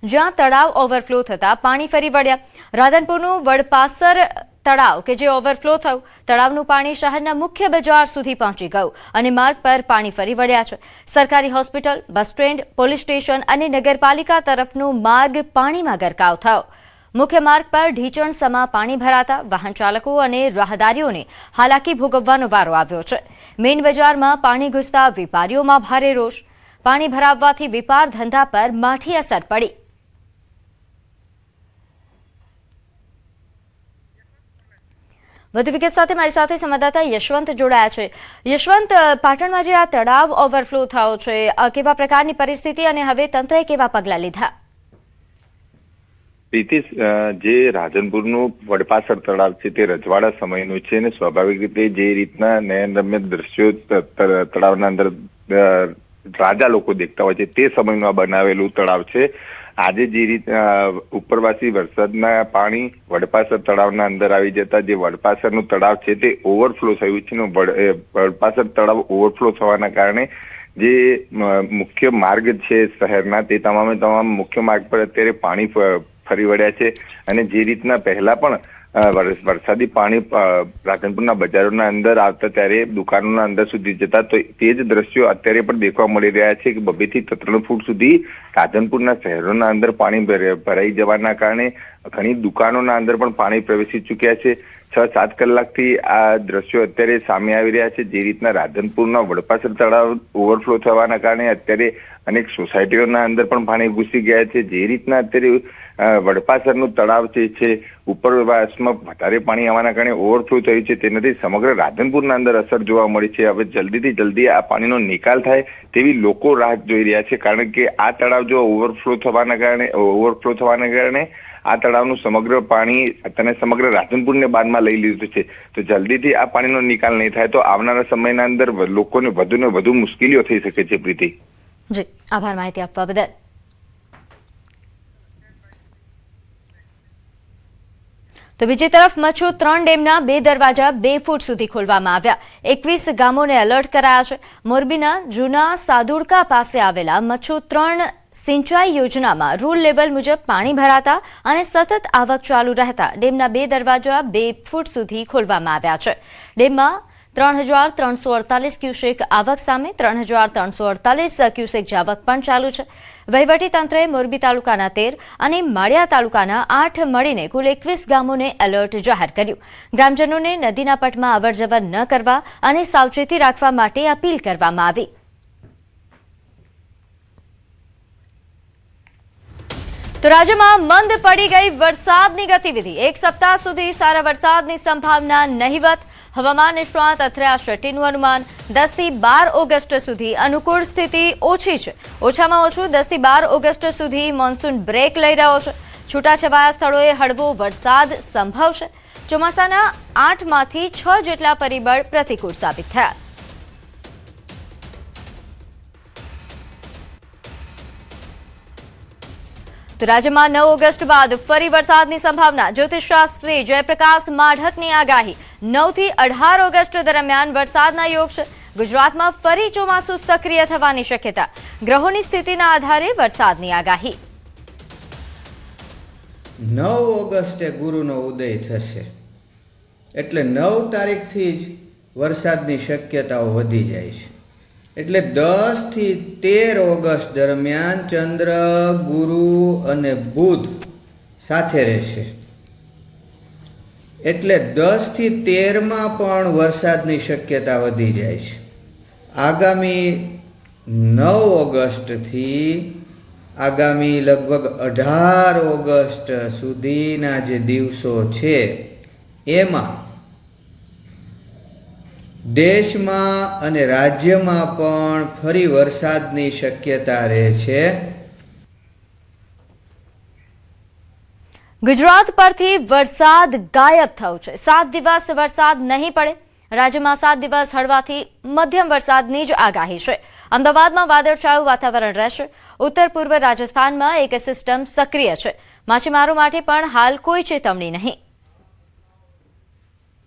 જ્યાં તળાવ ઓવરફ્લો થતા પાણી ફરી વળ્યા। રાધનપુરનું વડપાસર તળાવ કે જે ઓવરફ્લો થયું, તળાવનું પાણી શહેરના મુખ્ય બજાર સુધી પહોંચી ગયું અને માર્ગ પર પાણી ફરી વળ્યા છે। સરકારી hospital, bus stand, police station અને નગરપાલિકા તરફનો માર્ગ પાણીમાં ગરકાવ થયો। મુખ્ય માર્ગ પર ઢીચણ સમા પાણી ભરાતા વાહન ચાલકો અને રાહદારીઓને હાલાકી ભોગવવાનો વારો આવ્યો છે। મેઇન બજારમાં પાણી ઘૂસતા વેપારીઓમાં ભારે રોષ। પાણી ભરાવવાથી વેપાર ધંધા પર માઠી અસર પડી। વધુ વિગત સાથે મારી સાથે સંવાદદાતા યશવંત જોડાયા છે। યશવંત, પાટણમાં જે આ તળાવ ઓવરફ્લો થયો છે, કેવા પ્રકારની પરિસ્થિતિ અને હવે તંત્રએ કેવા પગલાં લીધા? પ્રીતિ, જે રાધનપુરનું વડપાસર તળાવ છે તે રજવાડા સમયનું છે અને સ્વાભાવિક રીતે જે રીતના નયનરમ્ય દ્રશ્યો તળાવના અંદર રાજા લોકો દેખતા હોય છે તે સમયમાં બનાવેલું તળાવ છે। આજે જે રીતે ઉપરવાસી વરસાદના પાણી વડપાસર તળાવના અંદર આવી જતા જે વડપાસરનું તળાવ છે તે ઓવરફ્લો થયું છે। વડપાસર તળાવ ઓવરફ્લો થવાના કારણે જે મુખ્ય માર્ગ છે શહેરના તે તમામ મુખ્ય માર્ગ પર અત્યારે પાણી ફરી વળ્યા છે અને જે રીતના પહેલા પણ વરસાદી પાણી રાધનપુરના બજારોના અંદર આવતા ત્યારે દુકાનોના અંદર સુધી જતા, તો તે જ દ્રશ્યો અત્યારે પણ દેખવા મળી રહ્યા છે કે 2 થી 3 ફૂટ સુધી રાધનપુરના શહેરોના અંદર પાણી ભરાઈ જવાના કારણે ઘણી દુકાનોના અંદર પણ પાણી પ્રવેશી ચૂક્યા છે। 6-7 કલાકથી આ દ્રશ્યો અત્યારે સામે આવી રહ્યા છે। જે રીતના રાધનપુરના વડપાસર તળાવ ઓવરફ્લો થવાના કારણે અત્યારે અનેક સોસાયટીઓના અંદર પણ પાણી ઘૂસી ગયા છે। જે રીતના અત્યારે વડપાસરનું તળાવ છે ઉપરવાસમાં વધારે પાણી આવવાના કારણે ઓવરફ્લો થયું છે, તેનાથી સમગ્ર રાધનપુરના અંદર અસર જોવા મળી છે। હવે જલ્દીથી જલ્દી આ પાણીનો નિકાલ થાય તેવી લોકો રાહ જોઈ રહ્યા છે, કારણ કે આ તળાવ જો ઓવરફ્લો થવાના કારણે આ તળાવનું સમગ્ર પાણી અને સમગ્ર રાધનપુરને બાદમાં લઈ લીધું છે। તો જલ્દીથી આ પાણીનો નિકાલ નહીં થાય તો આવનારા સમયના અંદર લોકોને વધુને વધુ મુશ્કેલીઓ થઈ શકે છે। પ્રીતિ જી, આભાર માહિતી આપવા બદલ। તો બીજી તરફ મચ્છુ 3 ડેમના 2 દરવાજા 2 ફૂટ સુધી ખોલવામાં આવ્યા। 21 ગામોને એલર્ટ કરાયા છે। મોરબીના જૂના સાદુડકા પાસે આવેલા મચ્છુ 3 સિંચાઈ યોજનામાં રૂલ લેવલ મુજબ પાણી ભરાતા અને સતત આવક ચાલુ રહેતા ડેમના 2 દરવાજા 2 ફૂટ સુધી ખોલવામાં આવ્યા છે। ડેમમાં 3,348 ક્યુસેક આવક સામે 3,348 ક્યુસેક જાવક પણ ચાલુ છે। વહીવટીતંત્રએ મોરબી તાલુકાના 13 અને માળિયા તાલુકાના 8 મળીને કુલ 21 ગામોને એલર્ટ જાહેર કર્યું। ગ્રામજનોને નદીના પટમાં અવરજવર ન કરવા અને સાવચેતી રાખવા માટે અપીલ કરવામાં આવી। તો રાજ્યમાં મંદ પડી ગઈ વરસાદની ગતિવિધિ। 1 સપ્તાહ સુધી સારા વરસાદની સંભાવના નહિવત। હવામાન નિષ્ણાત અથર્યા શેટ્ટીનું અનુમાન 10 થી 12 ઓગસ્ટ સુધી અનુકૂળ સ્થિતિ ઓછી છે। ઓછામાં ઓછું 10 થી 12 ઓગસ્ટ સુધી મોન્સૂન બ્રેક લઈ રહ્યો છે। છૂટાછવાયા સ્થળોએ હળવો વરસાદ સંભવ છે। ચોમાસાના 8માંથી 6 જેટલા પરિબળ પ્રતિકૂળ સાબિત થયા। તો રાજ્યમાં 9 ઓગસ્ટ બાદ ફરી વરસાદની સંભાવના। જ્યોતિષશાસ્ત્રી જયપ્રકાશ માઢકની આગાહી 9 થી 18 ઓગસ્ટ દરમિયાન વરસાદના યોગ છે। ગુજરાતમાં ફરી ચોમાસું સક્રિય થવાની શક્યતા। ગ્રહોની સ્થિતિના આધારે વરસાદની આગાહી। 9 ઓગસ્ટે ગુરુનો ઉદય થશે એટલે 9 તારીખથી જ વરસાદની શક્યતાઓ વધી જાય છે। એટલે 10 થી 13 ઓગસ્ટ દરમિયાન ચંદ્ર, ગુરુ અને બુધ સાથે રહેશે। એટલે 10 થી 13માં પણ વરસાદની શક્યતા વધી જાય છે। આગામી 9 ઓગસ્ટથી આગામી લગભગ 18 ઓગસ્ટ સુધીના જે દિવસો છે એમાં દેશમાં અને રાજ્યમાં પણ ફરી વરસાદની શક્યતા રહે છે। ગુજરાત પરથી વરસાદ ગાયબ થયો છે। 7 દિવસ વરસાદ નહીં પડે। રાજ્યમાં 7 દિવસ હળવાથી મધ્યમ વરસાદની જ આગાહી છે। અમદાવાદમાં વાદળછાયું વાતાવરણ રહેશે। ઉત્તર પૂર્વ રાજસ્થાનમાં એક સિસ્ટમ સક્રિય છે। માછીમારો માટે પણ હાલ કોઈ ચેતવણી નહીં।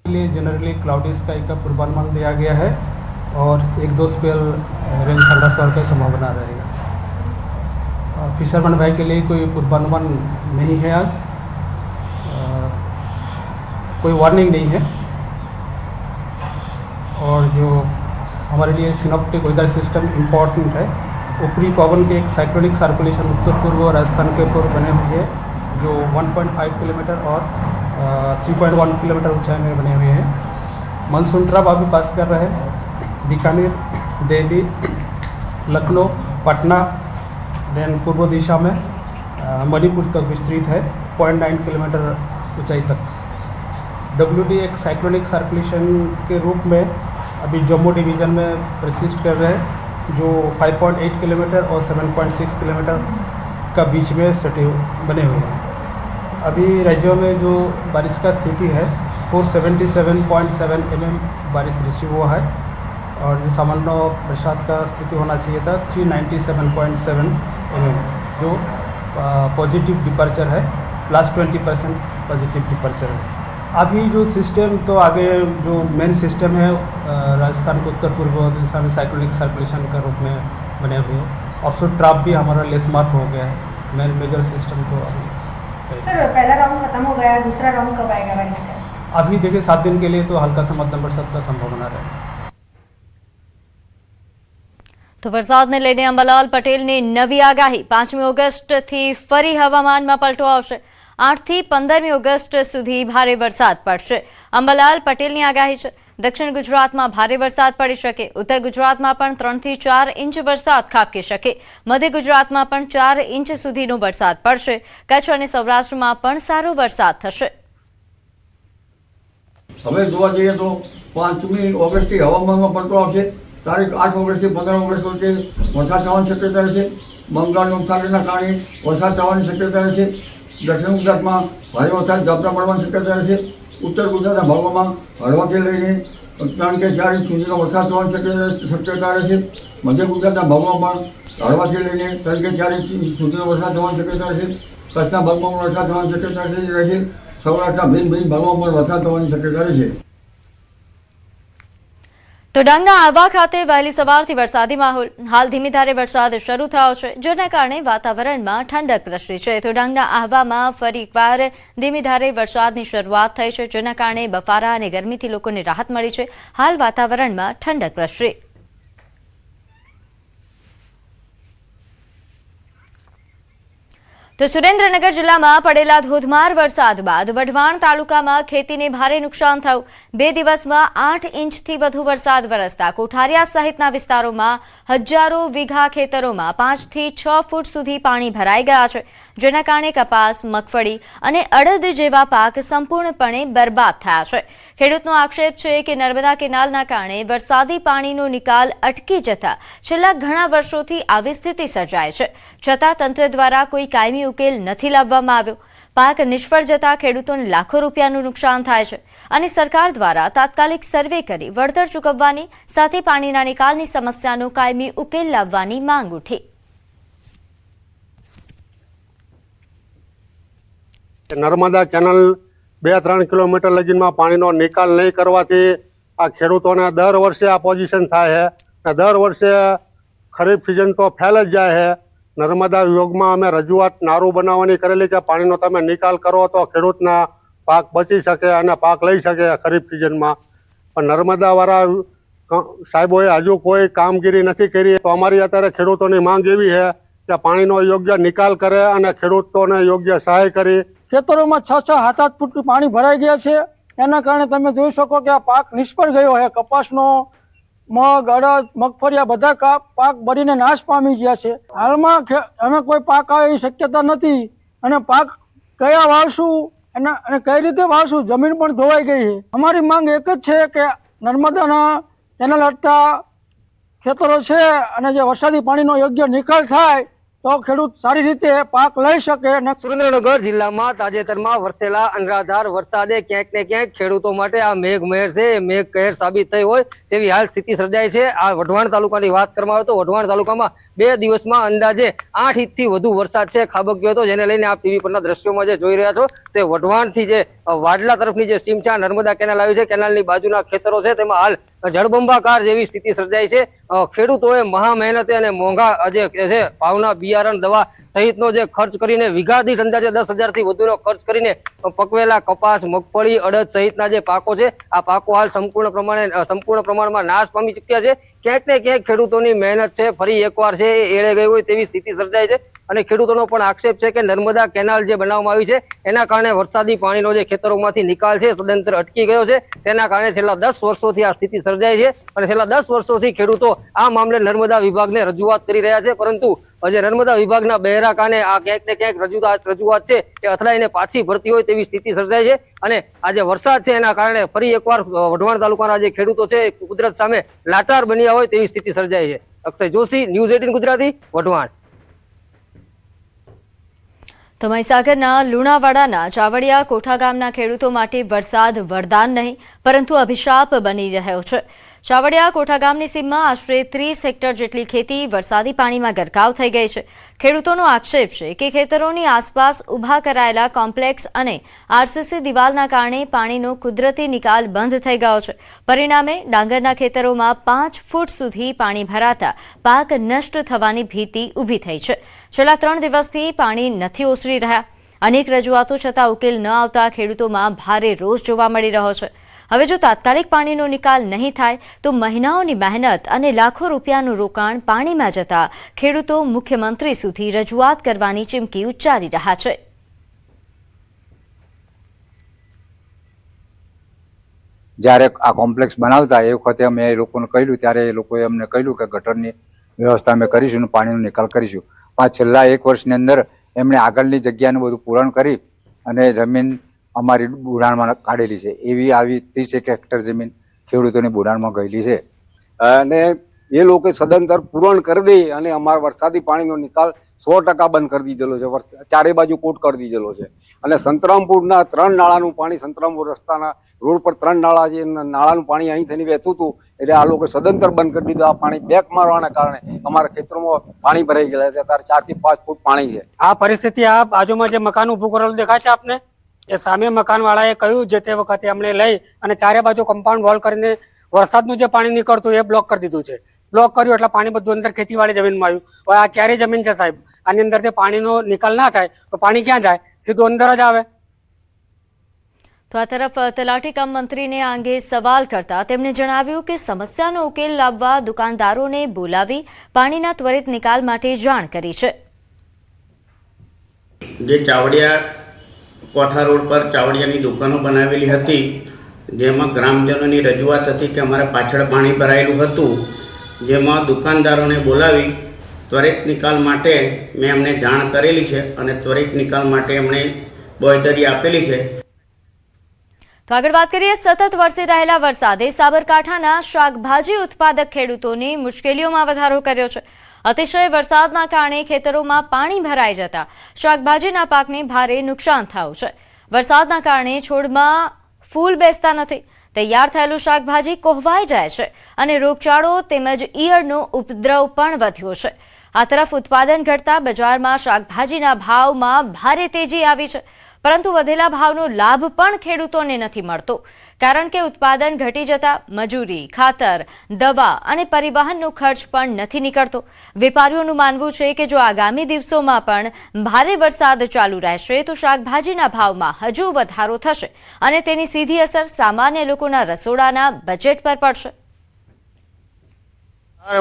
लिए जनरली क्लाउडी स्काई का पूर्वानुमान दिया गया है और 1-2 स्पेल रेन थंडरस्टॉर्म की संभावना रहेगा। फिशरमैन भाई के लिए कोई पूर्वानुमान नहीं है आज, कोई वार्निंग नहीं है। और जो हमारे लिए सिनॉप्टिक वेदर सिस्टम इम्पॉर्टेंट है। ऊपरी पवन के एक साइक्लोनिक सर्कुलेशन उत्तर पूर्व राजस्थान के ऊपर बने हुए हैं, जो 1.5 किलोमीटर और 3.1 किलोमीटर ऊंचाई में बने हुए हैं। मानसून ट्रफ अभी पास कर रहे हैं बीकानेर, दिल्ली, लखनऊ, पटना, देन पूर्व दिशा में मणिपुर तक विस्तृत है 0.9 किलोमीटर ऊंचाई तक। WD एक साइक्लोनिक सर्कुलेशन के रूप में अभी जम्मू डिवीज़न में प्रसिस्ट कर रहे हैं, जो 5.8 किलोमीटर और 7.6 किलोमीटर का बीच में सटे बने हुए हैं। अभी राज्यों में जो बारिश का स्थिति है 477.7 mm बारिश रिसीव हुआ है, और जो सामान्य बरसात का स्थिति होना चाहिए था 397.7 mm, जो पॉजिटिव डिपर्चर है, प्लस 20% पॉजिटिव डिपर्चर है। अभी जो सिस्टम तो आगे जो मेन सिस्टम है राजस्थान के उत्तर पूर्व दिशा में साइक्लोनिक सर्कुलेशन का रूप में बने हुए हैं। ऑफशोर ट्रफ भी हमारा लेस मार्क हो गया है। मेन मेजर सिस्टम तो अभी सर पहला राउंड खत्म हो गया, दूसरा राउंड कब आएगा बारिश का? अभी देखिए 7 दिन के लिए तो हल्का से मध्यम बरसात का संभावना है। તો વરસાદને લઈને અંબાલાલ પટેલની નવી આગાહી 5મી ઓગસ્ટથી ફરી હવામાનમાં પલટો આવશે। 8 થી 15મી ઓગસ્ટ સુધી ભારે વરસાદ પડશે। અંબાલાલ પટેલની આગાહી છે દક્ષિણ ગુજરાતમાં ભારે વરસાદ પડી શકે, ઉત્તર ગુજરાતમાં પણ 3 થી 4 ઇંચ વરસાદ ખાબકી શકે, મધ્ય ગુજરાતમાં પણ 4 ઇંચ સુધીનો વરસાદ પડશે। કચ્છ અને સૌરાષ્ટ્રમાં પણ સારો વરસાદ થશે। હવે જોવા જઈએ તો 5મી ઓગસ્ટથી હવામાનમાં પલટો આવશે। તારીખ 8 ઓગસ્ટથી 15 ઓગસ્ટ વચ્ચે વરસાદ થવાની શક્યતા રહેશે। બંગાળના ઉપસાગરના કારણે વરસાદ થવાની શક્યતા રહેશે। દક્ષિણ ગુજરાતમાં ભારે વરસાદ ઝાપટા પડવાની શક્યતા રહેશે। ઉત્તર ગુજરાતના ભાગોમાં હળવાથી લઈને 3 કે 4 ઇંચ સુધીનો વરસાદ થવાની શક્યતા રહેશે। મધ્ય ગુજરાતના ભાગોમાં પણ હળવાથી લઈને 3 કે 4 ઇંચ સુધીનો વરસાદ થવાની શક્યતા રહેશે। કચ્છના ભાગમાં પણ વરસાદ થવાની શક્યતા રહેશે। સૌરાષ્ટ્રના ભિન્ન ભાગોમાં પણ વરસાદ થવાની શક્યતા રહેશે। તો ડાંગના આહવા ખાતે વહેલી સવારથી વરસાદી માહોલ। હાલ ધીમી ધારે વરસાદ શરૂ થયો છે, જેના કારણે વાતાવરણમાં ઠંડક પ્રસરી છે। તો ડાંગના આહવામાં ફરી એકવાર ધીમી ધારે વરસાદની શરૂઆત થઈ છે, જેના કારણે બફારા અને ગરમીથી લોકોને રાહત મળી છે। હાલ વાતાવરણમાં ઠંડક પ્રસરી। તો સુરેન્દ્રનગર જિલ્લામાં પડેલા ધોધમાર વરસાદ બાદ વઢવાણ તાલુકામાં ખેતીને ભારે નુકસાન થયું। 2 દિવસમાં 8 ઇંચથી વધુ વરસાદ વરસતા કોઠારિયા સહિતના વિસ્તારોમાં હજારો વીઘા ખેતરોમાં 5 થી 6 ફૂટ સુધી પાણી ભરાઈ ગયા છે, જેના કારણે કપાસ, મગફળી અને અડદ જેવા પાક સંપૂર્ણપણે બરબાદ થયા છે। ખેડૂતનો આક્ષેપ છે કે નર્મદા કેનાલના કારણે વરસાદી પાણીનો નિકાલ અટકી જતા છેલ્લા ઘણા વર્ષોથી આવી સ્થિતિ સર્જાય છે, છતાં તંત્ર દ્વારા કોઈ કાયમી ઉકેલ નથી લાવવામાં આવ્યો। પાક નિષ્ફળ જતા ખેડૂતોને લાખો રૂપિયાનું નુકસાન થાય છે અને સરકાર દ્વારા તાત્કાલિક સર્વે કરી વળતર ચૂકવવાની સાથે પાણીના નિકાલની સમસ્યાનો કાયમી ઉકેલ લાવવાની માંગ ઉઠી। નર્મદા કેનાલ 2-3 કિલોમીટર લગીનમાં પાણીનો નિકાલ નહીં કરવાથી આ ખેડૂતોને દર વર્ષે આ પોઝિશન થાય છે। દર વર્ષે ખરીફ સિઝન તો ફેલ જ જાય છે। નર્મદા વિભાગમાં અમે રજૂઆત નારું બનાવવાની કરેલી કે પાણીનો તમે નિકાલ કરો તો ખેડૂતના પાક બચી શકે અને પાક લઈ શકે ખરીફ સિઝનમાં, પણ નર્મદાવાળા સાહેબોએ હજુ કોઈ કામગીરી નથી કરી। તો અમારી અત્યારે ખેડૂતોની માંગ એવી છે કે પાણીનો યોગ્ય નિકાલ કરે અને ખેડૂતોને યોગ્ય સહાય કરી। ખેતરોમાં 6-7 ફૂટ પાણી ભરાઈ ગયા છે, એના કારણે તમે જોઈ શકો કે આ પાક નિષ્ફળ ગયો છે। કપાસનો, મગ, અડદ, મગફળી આ બધા પાક બળીને નાશ પામી ગયા છે। હાલમાં અમે કોઈ પાક આવે એવી શક્યતા નથી અને પાક કયા વાવશું અને કઈ રીતે વાવશું, જમીન પણ ધોવાઈ ગઈ છે। અમારી માંગ એક જ છે કે નર્મદાના કેનાલ હટતા ખેતરો છે અને જે વરસાદી પાણીનો યોગ્ય નિકાલ થાય તો ખેડૂત સારી રીતે પાક લઈ શકે। સુરેન્દ્રનગર જિલ્લામાં તાજેતરમાં વરસેલા અનરાધાર વરસાદે ક્યાંક ને ક્યાંક ખેડૂતો માટે આ મેઘમહેર છે એ મેઘ કહેર સાબિત થઈ હોય તેવી હાલ સ્થિતિ સર્જાઈ છે। આ વઢવાણ તાલુકાની વાત કરવામાં આવે તો વઢવાણ તાલુકામાં 2 દિવસમાં અંદાજે 8 ઇંચથી વધુ વરસાદ છે ખાબક્યો હતો, જેને લઈને આપ ટીવી પરના દ્રશ્યોમાં જે જોઈ રહ્યા છો તે વઢવાણથી જે વાડલા તરફની જે સીમ છે, નર્મદા કેનાલ આવી છે, કેનાલની બાજુના ખેતરો છે તેમાં હાલ જળબંબાકાર જેવી સ્થિતિ સર્જાઈ છે। ખેડૂતોએ મહા મહેનતે અને મોંઘા જે છે ભાવના બિયારણ, દવા સહિતનો જે ખર્ચ કરીને વીઘા દીઠ અંદાજે 10,000 થી વધુનો ખર્ચ કરીને પકવેલા કપાસ, મગફળી, અડદ સહિતના જે પાકો છે આ પાકો હાલ સંપૂર્ણ પ્રમાણમાં નાશ પામી ચૂક્યા છે. ક્યાંક ને ક્યાંક ખેડૂતોની મહેનત છે ફરી એકવાર છે એ એળે ગઈ હોય તેવી સ્થિતિ સર્જાય છે. અને ખેડૂતોનો પણ આક્ષેપ છે કે નર્મદા કેનાલ જે બનાવવામાં આવી છે એના કારણે વરસાદી પાણીનો જે ખેતરોમાંથી નિકાલ છે સદંતર અટકી ગયો છે. તેના કારણે છેલ્લા 10 વર્ષોથી આ સ્થિતિ સર્જાય છે અને છેલ્લા 10 વર્ષોથી ખેડૂતો આ મામલે નર્મદા વિભાગને રજૂઆત કરી રહ્યા છે. પરંતુ જે નર્મદા વિભાગના બહેરા કાને આ ક્યાંક ને ક્યાંક રજૂઆત છે એ અથડાઈને પાછી ભરતી હોય તેવી સ્થિતિ સર્જાય છે. અને આ જે વરસાદ છે એના કારણે ફરી એકવાર વઢવાણ તાલુકાના જે ખેડૂતો છે કુદરત સામે લાચાર બન્યા હોય તેવી સ્થિતિ સર્જાય છે. અક્ષય જોશી, ન્યૂઝ 18 ગુજરાતી, વઢવાણ. તો મહીસાગરના લુણાવાડાના ચાવડિયા કોઠા ગામના ખેડૂતો માટે વરસાદ વરદાન નહીં પરંતુ અભિશાપ બની રહ્યો છે. ચાવડિયા કોઠા ગામની સીમમાં આશરે 30 હેક્ટર જેટલી ખેતી વરસાદી પાણીમાં ગરકાવ થઈ ગઈ છે. ખેડૂતોનો આક્ષેપ છે કે ખેતરોની આસપાસ ઊભા કરાયેલા કોમ્પ્લેક્સ અને આરસીસી દિવાલના કારણે પાણીનો કુદરતી નિકાલ બંધ થઈ ગયો છે. પરિણામે ડાંગરના ખેતરોમાં 5 ફૂટ સુધી પાણી ભરાતા પાક નષ્ટ થવાની ભીતિ ઊભી થઈ છે. છેલ્લા 3 દિવસથી પાણી નથી ઓસરી રહ્યા. અનેક રજૂઆતો છતાં ઉકેલ ન આવતા ખેડૂતોમાં ભારે રોષ જોવા મળી રહ્યો છે. હવે જો તાત્કાલિક પાણીનો નિકાલ નહીં થાય તો મહિનાઓની મહેનત અને લાખો રૂપિયાનું રોકાણ પાણીમાં જતા ખેડૂતો મુખ્યમંત્રી સુધી રજૂઆત કરવાની ચીમકી ઉચ્ચારી રહ્યા છે. જ્યારે આ કોમ્પ્લેક્સ બનાવતા એ વખતે અમે એ લોકોને કહ્યું ત્યારે એ લોકોએ અમને કહ્યું કે ગટરની વ્યવસ્થા અમે કરીશું અને પાણીનો નિકાલ કરીશું. પણ છેલ્લા 1 વર્ષની અંદર એમણે આગળની જગ્યાનું બધું પૂરણ કરી અને જમીન અમારી બુડાણમાં કાઢેલી છે. એવી આવી 30 હેક્ટર જમીન ખેડૂતોની બુડાણમાં ગયેલી છે અને એ લોકો સદંતર પૂરણ કરી દે અને અમારા વરસાદી પાણીનો નિકાલ 100% બંધ કરી દીધેલો છે. ચારે બાજુ કોટ કરી દીધેલો છે અને સંતરામપુરના 3 નાળાનું પાણી, સંતરામપુર રસ્તાના રોડ પર 3 નાળા છે, નાળાનું પાણી અહીં થઈને વહેતું હતું એટલે આ લોકો સદંતર બંધ કરી દીધું. આ પાણી બેક મારવાના કારણે અમારા ખેતરોમાં પાણી ભરાઈ ગયેલા છે. અત્યારે 4 થી 5 ફૂટ પાણી છે. આ પરિસ્થિતિ આ બાજુમાં જે મકાન ઊભું કરેલું દેખાય છે આપને, એ સામે મકાનવાળાએ કહ્યું જે તે વખતે અમને લઈ અને ચારે બાજુ કમ્પાઉન્ડ વોલ કરીને વરસાદનું જે પાણી નીકળતું એ બ્લોક કરી દીધું છે. બ્લોક કર્યું એટલે પાણી બધું અંદર ખેતીવાડી જમીનમાં આવ્યું. હવે આ ક્યારે જમીન છે સાહેબ? આની અંદરથી પાણીનો નિકાલ ના થાય તો પાણી ક્યાં જાય? સીધું અંદર જ આવે. તો આ તરફ તલાટી કમ મંત્રીને આ અંગે સવાલ કરતા તેમણે જણાવ્યું કે સમસ્યાનો ઉકેલ લાવવા દુકાનદારોને બોલાવી પાણીના ત્વરિત નિકાલ માટે જાણ કરી છે. જે ચાવડિયા કોઠા રોડ પર ચાવડિયાની દુકાનો બનાવેલી હતી જેમાં ગ્રામજનોની રજૂઆત હતી કે અમારા પાછળ પાણી ભરાયેલું હતું, જેમાં દુકાનદારોને બોલાવી ત્વરિત નિકાલ માટે મેં એમને જાણ કરેલી છે અને ત્વરિત નિકાલ માટે એમણે બાંયધરી આપેલી છે. તો આગળ વાત કરીએ. સતત વરસી રહેલા વરસાદે સાબરકાંઠાના શાકભાજી ઉત્પાદક ખેડૂતોની મુશ્કેલીઓમાં વધારો કર્યો છે. અતિશય વરસાદના કારણે ખેતરોમાં પાણી ભરાઈ જતા શાકભાજીના પાકને ભારે નુકસાન થયું છે. વરસાદના કારણે છોડમાં ફૂલ બેસતા નથી, તૈયાર થયેલું શાકભાજી કોહવાઈ જાય છે અને રોગચાળો તેમજ ઈયળનો ઉપદ્રવ પણ વધ્યો છે. આ તરફ ઉત્પાદન ઘટતા બજારમાં શાકભાજીના ભાવમાં ભારે તેજી આવી છે, પરંતુ વધેલા ભાવનો લાભ પણ ખેડૂતોને નથી મળતો, કારણ કે ઉત્પાદન ઘટી જતા મજૂરી, ખાતર, દવા અને પરિવહનનો ખર્ચ પણ નથી નીકળતો. વેપારીઓનું માનવું છે કે જો આગામી દિવસોમાં પણ ભારે વરસાદ ચાલુ રહેશે તો શાકભાજીના ભાવમાં હજુ વધારો થશે અને તેની સીધી અસર સામાન્ય લોકોના રસોડાના બજેટ પર પડશે.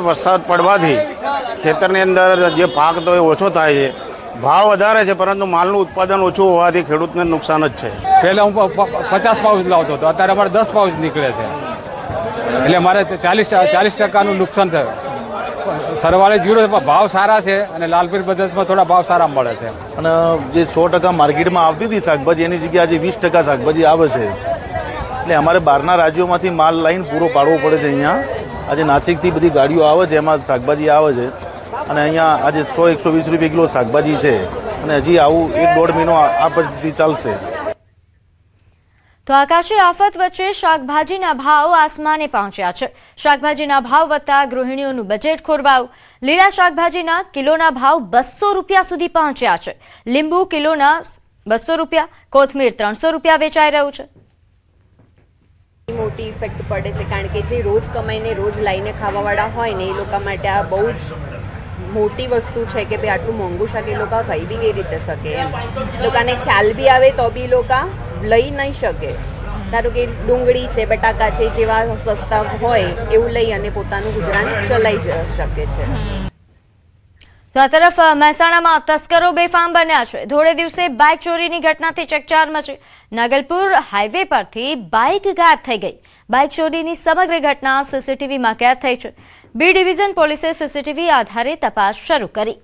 વરસાદ પડવાથી ખેતરની અંદર જે પાક તો એ ઓછો થાય છે, ભાવ વધારે છે પરંતુ માલનું ઉત્પાદન ઓછું હોવાથી ખેડૂતને નુકસાન જ છે. પહેલા હું 50 પાઉચ લાવતો હતો, અત્યારે અમારે 10 પાઉચ નીકળે છે એટલે અમારે 40% નુકસાન છે. સરવાળે જીરો ભાવ સારા છે અને લાલપીર પદ્ધતિમાં થોડા ભાવ સારા મળે છે. અને જે 100% માર્કેટમાં આવતી હતી શાકભાજી એની જગ્યાએ આજે 20% શાકભાજી આવે છે. એટલે અમારે બહારના રાજ્યોમાંથી માલ લાઈન પૂરો પાડવો પડે છે. અહીંયા આજે નાસિકથી બધી ગાડીઓ આવે છે, એમાં શાકભાજી આવે છે અને અહીંયા આજે 100-120 રૂપિયા કિલો શાકભાજી છે અને હજી આવું 1-1.5 મહિનો આ પરિસ્થિતિ ચાલશે. તો આકાશી આફત વચ્ચે શાકભાજીના ભાવ આસમાને પહોંચ્યા છે. શાકભાજીના ભાવ વધતા ગૃહિણીઓનું બજેટ ખોરવાયું. લીલા શાકભાજીના કિલોના ભાવ 200 રૂપિયા સુધી પહોંચ્યા છે. લીંબુ કિલોના 200 રૂપિયા, કોથમીર 300 રૂપિયા વેચાઈ રહ્યું છે. મોટી ઇફેક્ટ પડે છે, કારણ કે જે રોજ કમાઈને રોજ લાઈને ખાવાવાળા હોય ને એ લોકો માટે આ બહુ જ મોટી વસ્તુ છે કે ભાઈ આટલું મોંઘું શાક એ લોકો ખાઈ બી કઈ રીતે શકે એમ, લોકોને ખ્યાલ બી આવે તો બી લોકો લઈ નહીં શકે. ધારો કે ડુંગળી છે, બટાકા છે, જેવા સસ્તા હોય એવું લઈ અને પોતાનું ગુજરાન ચલાવી શકે છે. તો આ તરફ મહેસાણામાં તસ્કરો બેફામ બન્યા છે. ધોળે દિવસે બાઇક ચોરીની ઘટનાથી ચકચાર મચી. નાગલપુર હાઈવે પરથી બાઇક ગાયબ થઈ ગઈ. બાઇક ચોરીની સમગ્ર ઘટના સીસીટીવીમાં કેદ થઈ છે. બી ડિવિઝન પોલીસે સીસીટીવી આધારે તપાસ શરૂ કરી.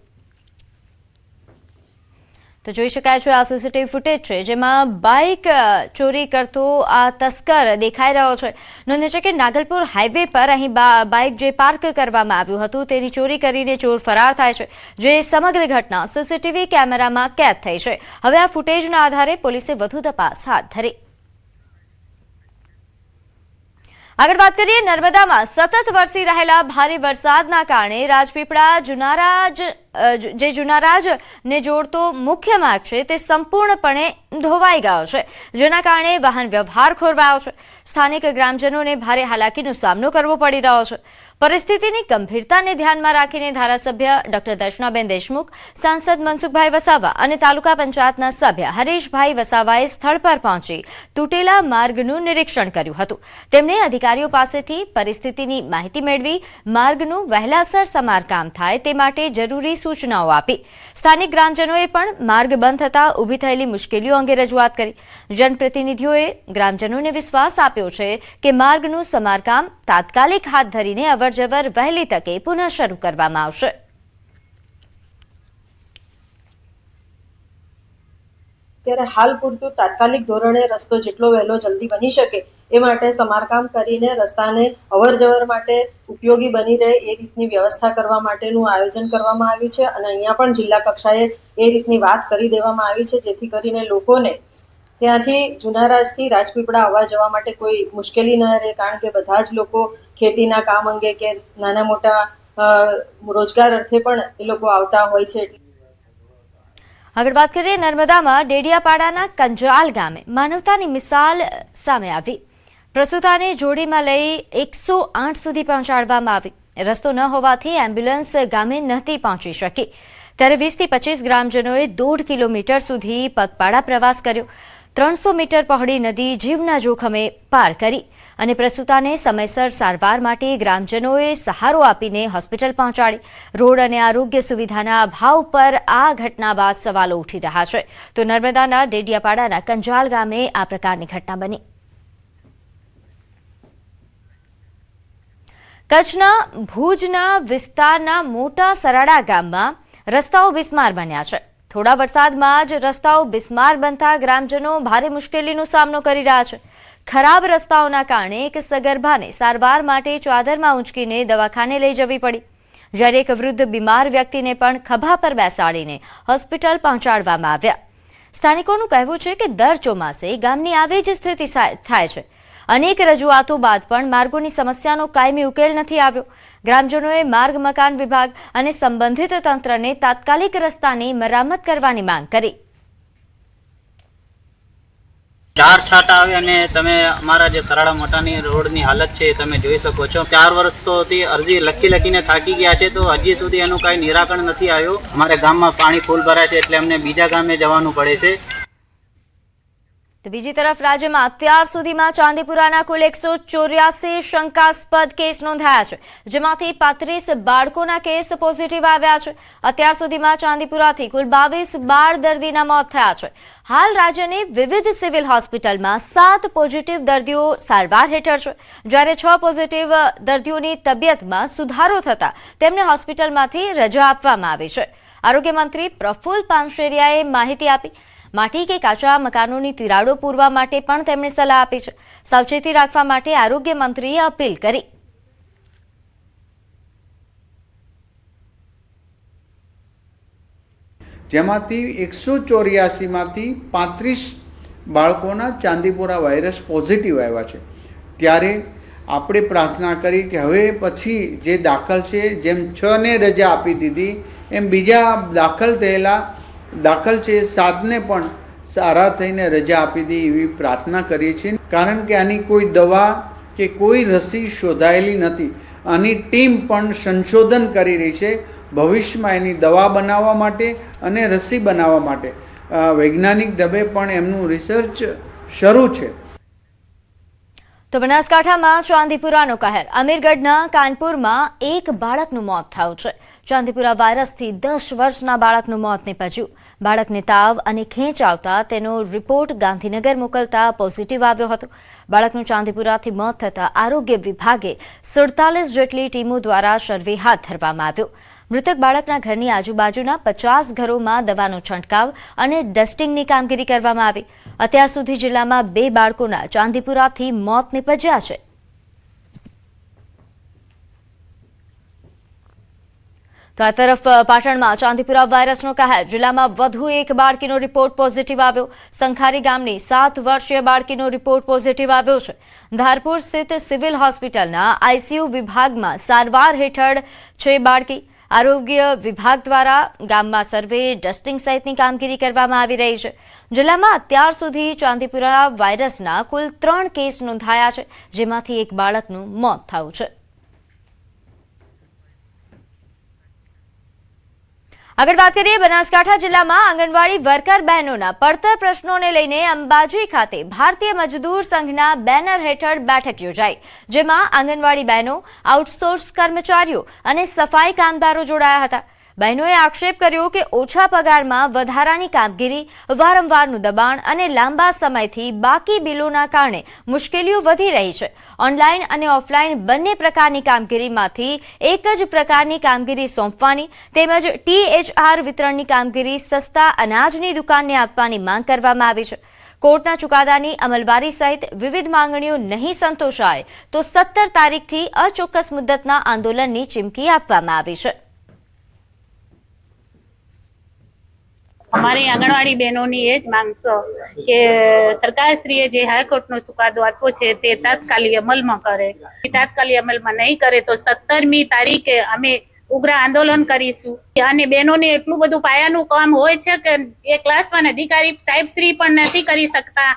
તો જોઈ શકાય છે આ સીસીટીવી ફૂટેજ છે જેમાં બાઇક ચોરી કરતો આ તસ્કર દેખાઈ રહ્યો છે. નોંધે છે કે નાગલપુર હાઈવે પર અહીં બાઇક જે પાર્ક કરવામાં આવ્યું હતું તેની ચોરી કરીને ચોર ફરાર થાય છે, જે સમગ્ર ઘટના સીસીટીવી કેમેરામાં કેદ થઈ છે. હવે આ ફૂટેજના આધારે પોલીસે વધુ તપાસ હાથ ધરી. આગળ વાત કરીએ, નર્મદામાં સતત વરસી રહેલા ભારે વરસાદના કારણે રાજપીપળા જુનારાજ ને જોડતો મુખ્ય માર્ગ છે તે સંપૂર્ણપણે ધોવાઈ ગયો છે, જેના કારણે વાહન વ્યવહાર ખોરવાયો છે. સ્થાનિક ગ્રામજનોને ભારે હાલાકીનો સામનો કરવો પડી રહ્યો છે. પરિસ્થિતિની ગંભીરતાને ધ્યાનમાં રાખીને ધારાસભ્ય ડોક્ટર દર્શનાબેન દેશમુખ, સાંસદ મનસુખભાઈ વસાવા અને તાલુકા પંચાયતના સભ્ય હરેશભાઈ વસાવાએ સ્થળ પર પહોંચી તૂટેલા માર્ગનું નિરીક્ષણ કર્યું હતું. તેમણે અધિકારીઓ પાસેથી પરિસ્થિતિની માહિતી મેળવી માર્ગનું વહેલાસર સમારકામ થાય તે માટે જરૂરી સૂચનાઓ આપી. સ્થાનિક ગ્રામજનોએ પણ માર્ગ બંધ થતા ઊભી થયેલી મુશ્કેલીઓ અંગે રજૂઆત કરી. જનપ્રતિનિધિઓએ ગ્રામજનોને વિશ્વાસ આપ્યો છે કે માર્ગનું સમારકામ તાત્કાલિક હાથ ધરીને અવરજવર વહેલી તકે પુનઃ શરૂ કરવામાં આવશે. ત્યારે હાલ પૂરતું તાત્કાલિક ધોરણે રસ્તો જેટલો વહેલો જલ્દી બની શકે એ માટે સમારકામ કરીને રસ્તાને અવરજવર માટે ઉપયોગી બની રહે એ રીતની વ્યવસ્થા કરવા માટેનું આયોજન કરવામાં આવ્યું છે અને અહીંયા પણ જિલ્લા કક્ષાએ એ રીતની વાત કરી દેવામાં આવી છે, જેથી કરીને લોકોને ત્યાંથી જુનારાજથી રાજપીપળા આવવા જવા માટે કોઈ મુશ્કેલી ન રહે, કારણ કે બધા જ લોકો ખેતીના કામ અંગે કે નાના મોટા રોજગાર અર્થે પણ એ લોકો આવતા હોય છે. આગળ વાત કરીએ, નર્મદામાં ડેડિયાપાડાના કંજાલ ગામે માનવતાની મિસાલ સામે આવી. પ્રસૂતાને જોડીમાં લઈ 108 સુધી પહોંચાડવામાં આવી. રસ્તો ન હોવાથી એમ્બ્યુલન્સ ગામે નહોતી પહોંચી શકી. ત્યારે 20 થી 25 ગ્રામજનોએ 1.5 કિલોમીટર સુધી પગપાળા પ્રવાસ કર્યો. 300 મીટર પહોળી નદી જીવના જોખમે પાર કરી અને પ્રસૂતાને સમયસર સારવાર માટે ગ્રામજનોએ સહારો આપીને હોસ્પિટલ પહોંચાડી. રોડ અને આરોગ્ય સુવિધાના અભાવ પર આ ઘટના બાદ સવાલો ઉઠી રહ્યા છે. તો નર્મદાના ડેડિયાપાડાના કંજાલ ગામે આ પ્રકારની ઘટના બની. કચ્છના ભુજના વિસ્તારના મોટા સરાડા ગામમાં રસ્તાઓ બિસ્માર બન્યા છે. થોડા વરસાદમાં જ રસ્તાઓ બિસ્માર બનતા ગ્રામજનો ભારે મુશ્કેલીનો સામનો કરી રહ્યા છે. ખરાબ રસ્તાઓના કારણે એક સગર્ભાને સારવાર માટે ચાદરમાં ઊંચકીને દવાખાને લઈ જવી પડી, જ્યારે એક વૃદ્ધ બીમાર વ્યક્તિને પણ ખભા પર બેસાડીને હોસ્પિટલ પહોંચાડવામાં આવ્યા. સ્થાનિકોનું કહેવું છે કે દર ચોમાસે ગામની આવી જ સ્થિતિ થાય છે. અનેક રજૂઆતો બાદ પણ માર્ગોની સમસ્યાનો કાયમી ઉકેલ નથી આવ્યો. ગ્રામજનોએ માર્ગ મકાન વિભાગ અને સંબંધિત તંત્રને તાત્કાલિક રસ્તાની મરામત કરવાની માંગ કરી. 4 છાંટા આવે અને તમે અમારા જે સરાડા મોટાની રોડની હાલત છે તમે જોઈ શકો છો. 4 વર્ષોથી અરજી લખીને થાકી ગયા છે, તો હજી સુધી એનું કાંઈ નિરાકરણ નથી આવ્યું. અમારે ગામમાં પાણી ફૂલ ભરાય છે એટલે અમને બીજા ગામે જવાનું પડે છે. તો બીજી તરફ રાજ્યમાં અત્યાર સુધીમાં ચાંદીપુરાના કુલ 184 શંકાસ્પદ કેસ નોંધાયા છે, જેમાંથી 35 બાળકોના કેસ પોઝિટિવ આવ્યા છે. અત્યાર સુધીમાં ચાંદીપુરાથી કુલ 22 બાળ દર્દીના મોત થયા છે. હાલ રાજ્યની વિવિધ સિવિલ હોસ્પિટલમાં 7 પોઝિટિવ દર્દીઓ સારવાર હેઠળ છે, જ્યારે 6 પોઝિટિવ દર્દીઓની તબિયતમાં સુધારો થતા તેમને હોસ્પિટલમાંથી રજા આપવામાં આવી છે. આરોગ્ય મંત્રી પ્રફુલ્લ પાનસેરિયાએ માહિતી આપી. માટી કે કાચા મકાનોની તિરાડો પૂરવા માટે પણ તેમણે સલાહ આપી છે. સાવચેતી રાખવા માટે આરોગ્ય મંત્રીએ અપીલ કરી. જેમાંથી 184માંથી 35 બાળકોના ચાંદીપુરા વાયરસ પોઝિટિવ આવ્યા છે. ત્યારે આપણે પ્રાર્થના કરી કે હવે પછી જે દાખલ છે, જેમ 6 ને રજા આપી દીધી એમ બીજા દાખલ છે 7ને પણ સારા થઈને રજા આપી દે એવી પ્રાર્થના કરીએ છીએ. કારણ કે આની કોઈ દવા કે કોઈ રસી શોધાયેલી નથી. આની ટીમ પણ સંશોધન કરી રહી છે ભવિષ્યમાં એની દવા બનાવવા માટે અને રસી બનાવવા માટે વૈજ્ઞાનિક ઢબે પણ એમનું રિસર્ચ શરૂ છે. તો બનાસકાંઠામાં ચાંદીપુરાનો કહેર. અમીરગઢના કાનપુરમાં એક બાળકનું મોત થયું છે. ચાંદીપુરા વાયરસથી 10 વર્ષના બાળકનું મોત નીપજ્યું. બાળકને તાવ અને ખેંચ આવતા તેનો રિપોર્ટ ગાંધીનગર મોકલતા પોઝિટિવ આવ્યો હતો. બાળકનું ચાંદીપુરાથી મોત થતા આરોગ્ય વિભાગે 47 જેટલી ટીમો દ્વારા સર્વે હાથ ધરવામાં આવ્યો. મૃતક બાળકના ઘરની આજુબાજુના 50 ઘરોમાં દવાનો છંટકાવ અને ડસ્ટિંગની કામગીરી કરવામાં આવી. અત્યાર સુધી જિલ્લામાં 2 બાળકોના ચાંદીપુરાથી મોત નીપજ્યા છે. તો આ તરફ પાટણમાં ચાંદીપુરા વાયરસનો કહેર. જિલ્લામાં વધુ એક બાળકીનો રિપોર્ટ પોઝિટિવ આવ્યો. સંખારી ગામની 7 વર્ષીય બાળકીનો રિપોર્ટ પોઝિટિવ આવ્યો છે. ધારપુર સ્થિત સિવિલ હોસ્પિટલના આઈસીયુ વિભાગમાં સારવાર હેઠળ છે બાળકી. આરોગ્ય વિભાગ દ્વારા ગામમાં સર્વે, ડસ્ટિંગ સહિતની કામગીરી કરવામાં આવી રહી છે. જિલ્લામાં અત્યાર સુધી ચાંદીપુરા વાયરસના કુલ 3 કેસ નોંધાયા છે, જેમાંથી એક બાળકનું મોત થયું છે. આગળ વાત કરીએ બનાસકાંઠા જિલ્લામાં આંગણવાડી વર્કર બહેનોના પડતર પ્રશ્નોને લઈને અંબાજી ખાતે ભારતીય મજદૂર સંઘના બેનર હેઠળ બેઠક યોજાઈ, જેમાં આંગણવાડી બહેનો, આઉટસોર્સ કર્મચારીઓ અને સફાઈ કામદારો જોડાયા હતા. બહેનોએ આક્ષેપ કર્યો કે ઓછા પગારમાં વધારાની કામગીરી, વારંવારનું દબાણ અને લાંબા સમયથી બાકી બિલોના કારણે મુશ્કેલીઓ વધી રહી છે. ઓનલાઈન અને ઓફલાઈન બંને પ્રકારની કામગીરીમાંથી એક જ પ્રકારની કામગીરી સોંપવાની તેમજ THR વિતરણની કામગીરી સસ્તા અનાજની દુકાનને આપવાની માંગ કરવામાં આવી છે. કોર્ટના ચુકાદાની અમલવારી સહિત વિવિધ માંગણીઓ નહીં સંતોષાય તો 17 તારીખથી અચોક્કસ મુદ્દતના આંદોલનની ચીમકી આપવામાં આવી છે. અમારી આંગણવાડી બહેનોની એ જ માંગ છે કે સરકારશ્રીએ જે હાઈકોર્ટનો ચુકાદો આપ્યો છે તે તાત્કાલિક અમલમાં કરે. તાત્કાલિક અમલમાં નહીં કરે તો 17મી તારીખે અમે ઉગ્ર આંદોલન કરીશું. અને બહેનોને એટલું બધું પાયાનું કામ હોય છે કે એ ક્લાસ 1 અધિકારી સાહેબશ્રી પણ નથી કરી શકતા.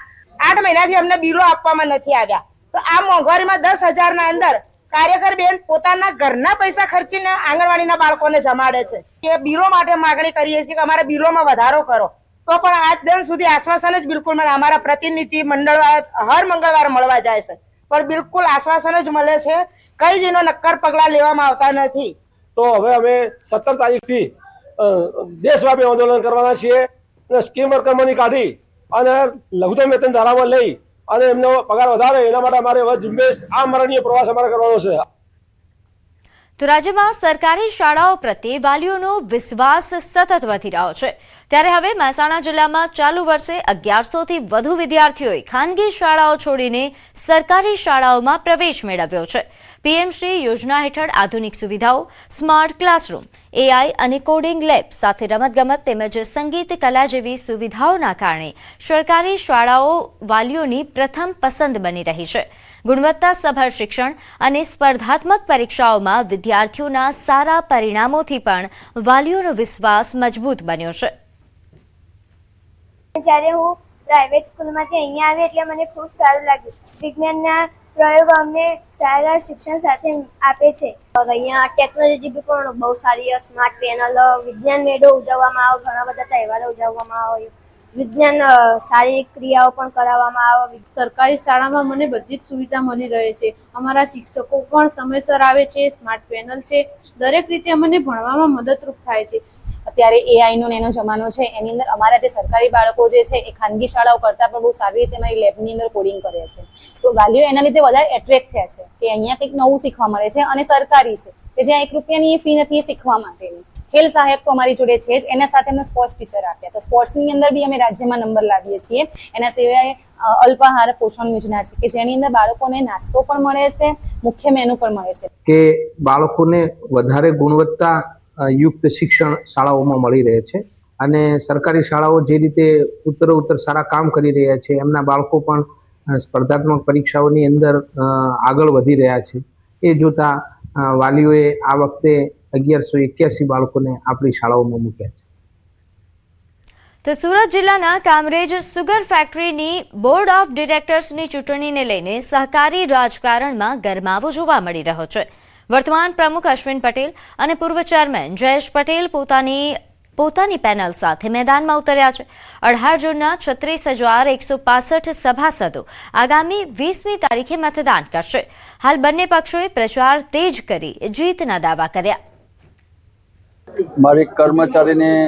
8 મહિનાથી અમને બિલો આપવામાં નથી આવ્યા. તો આ મોંઘવારીમાં 10,000 ના અંદર કાર્યકર બેન પોતાના ઘરના પૈસા ખર્ચીને આંગણવાડીના બાળકોને જમાડે છે. કે બિલો માટે માગણી કરીએ છીએ કે અમારા બિલોમાં વધારો કરો, તો પણ આજ દિન સુધી આશ્વાસન જ બિલકુલ મળે. અમારા પ્રતિનિધિ હર મંગળવારે મળવા જાય છે, પણ બિલકુલ આશ્વાસન જ મળે છે. કઈ જેનો નક્કર પગલા લેવામાં આવતા નથી. તો હવે અમે 17 તારીખથી દેશવ્યાપી આંદોલન કરવાના છીએ અને સ્કીમ વર્કરમાંની કાઢી અને લઘુત્તમ વેતન ધારામાં લઈ અને એમનો પગાર વધારે, એના માટે અમારે ઝુંબેશ આ મરણીય પ્રવાસ અમારે કરવાનો છે. તો રાજ્યમાં સરકારી શાળાઓ પ્રત્યે વાલીઓનો વિશ્વાસ સતત વધી રહ્યો છે. ત્યારે હવે મહેસાણા જિલ્લામાં ચાલુ વર્ષે 1100થી વધુ વિદ્યાર્થીઓએ ખાનગી શાળાઓ છોડીને સરકારી શાળાઓમાં પ્રવેશ મેળવ્યો છે. પીએમશ્રી યોજના હેઠળ આધુનિક સુવિધાઓ, સ્માર્ટ ક્લાસરૂમ, AI અને કોડિંગ લેબ સાથે રમતગમત તેમજ સંગીત કલા જેવી સુવિધાઓના કારણે સરકારી શાળાઓ વાલીઓની પ્રથમ પસંદ બની રહી છે. ગુણવત્તાસભર શિક્ષણ અને સ્પર્ધાત્મક પરીક્ષાઓમાં વિદ્યાર્થીઓના સારા પરિણામોથી પણ વાલીઓનો વિશ્વાસ મજબૂત બન્યો છે. જ્યારે હું પ્રાઇવેટ સ્કૂલમાંથી અહીંયા આવી એટલે મને ખૂબ સારું લાગ્યું. વિજ્ઞાનના પ્રયોગો અમને સારા શિક્ષણ સાથે આપે છે. અહીંયા ટેકનોલોજી બી પણ બહુ સારી છે. સ્માર્ટ પેનલ, વિજ્ઞાન મેળો ઉજવવામાં આવે, ઘણા બધા તહેવારો ઉજવવામાં આવે, વિજ્ઞાન શારીરિક ક્રિયાઓ પણ કરાવવામાં આવે. સરકારી શાળામાં મને બધી જ સુવિધા મળી રહે છે. અમારા શિક્ષકો પણ સમયસર આવે છે, સ્માર્ટ પેનલ છે, દરેક રીતે અમને ભણવામાં મદદરૂપ થાય છે. અત્યારે AI નો એનો જમાનો છે, એની અંદર અમારા જે સરકારી બાળકો જે છે એ ખાનગી શાળાઓ કરતાં પણ બહુ સારી રીતે અમારી લેબની અંદર કોડિંગ કરે છે. તો વાલીઓ એના લીધે વધારે એટ્રેક્ટ થયા છે કે અહીંયા કંઈક નવું શીખવા મળે છે અને સરકારી છે કે જ્યાં 1 રૂપિયાની ફી નથી શીખવા માટેની. ખેલ સહાયક તો અમારી જોડે છે જ, એના સાથે અમને સ્પોર્ટ્સ ટીચર આપ્યા. તો સ્પોર્ટ્સની અંદર બી અમે રાજ્યમાં નંબર લાવીએ છીએ. એના સિવાય અલ્પાહાર પોષણ યોજના છે કે જેની અંદર બાળકોને નાસ્તો પણ મળે છે, મુખ્ય મેનુ પણ મળે છે. કે બાળકોને વધારે ગુણવત્તા યુક્ત શિક્ષણ શાળાઓમાં મળી રહે છે અને સરકારી શાળાઓ જે રીતે ઉત્તરોત્તર સારા કામ કરી રહ્યા છે, એમના બાળકો પણ સ્પર્ધાત્મક પરીક્ષાઓની અંદર આગળ વધી રહ્યા છે. એ જોતા વાલીઓએ આ વખતે 1181 બાળકોને આપણી શાળાઓમાં મૂક્યા છે. તો સુરત જિલ્લાના કામરેજ સુગર ફેક્ટરીની બોર્ડ ઓફ ડિરેક્ટર્સની ચૂંટણીને લઈને સહકારી રાજકારણમાં ગરમાવો જોવા મળી રહ્યો છે. વર્તમાન પ્રમુખ અશ્વિન પટેલ અને પૂર્વ ચેરમેન જયેશ પટેલ પોતાની પેનલ સાથે મેદાનમાં ઉતર્યા છે. 18 જૂનના 36,165 સભાસદો આગામી 20મી તારીખે મતદાન કરશે. હાલ બંને પક્ષોએ પ્રચાર તેજ કરી જીતના દાવા કર્યા. મારી કર્મચારીની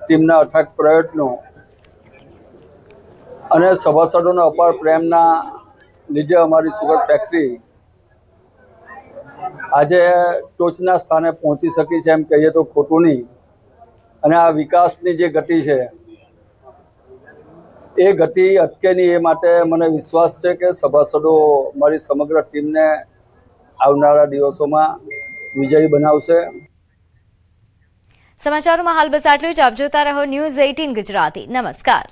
ટીમના અથાગ પ્રયત્નો અને સભાસદોના અપાર પ્રેમના લીધે અમારી સુગર ફેક્ટરી આજે ટોચના સ્થાને પહોંચી શકી છે એમ કહીએ તો ખોટું નહીં. અને આ વિકાસની જે ગતિ છે એ ગતિ અટકે નહીં એ માટે મને વિશ્વાસ છે કે સભાસદો મારી સમગ્ર ટીમને આવનારા દિવસોમાં વિજયી બનાવશે. સમાચારોમાં હાલ બસ આટલું જ. આપ જોતા રહો ન્યૂઝ 18 ગુજરાતી. નમસ્કાર.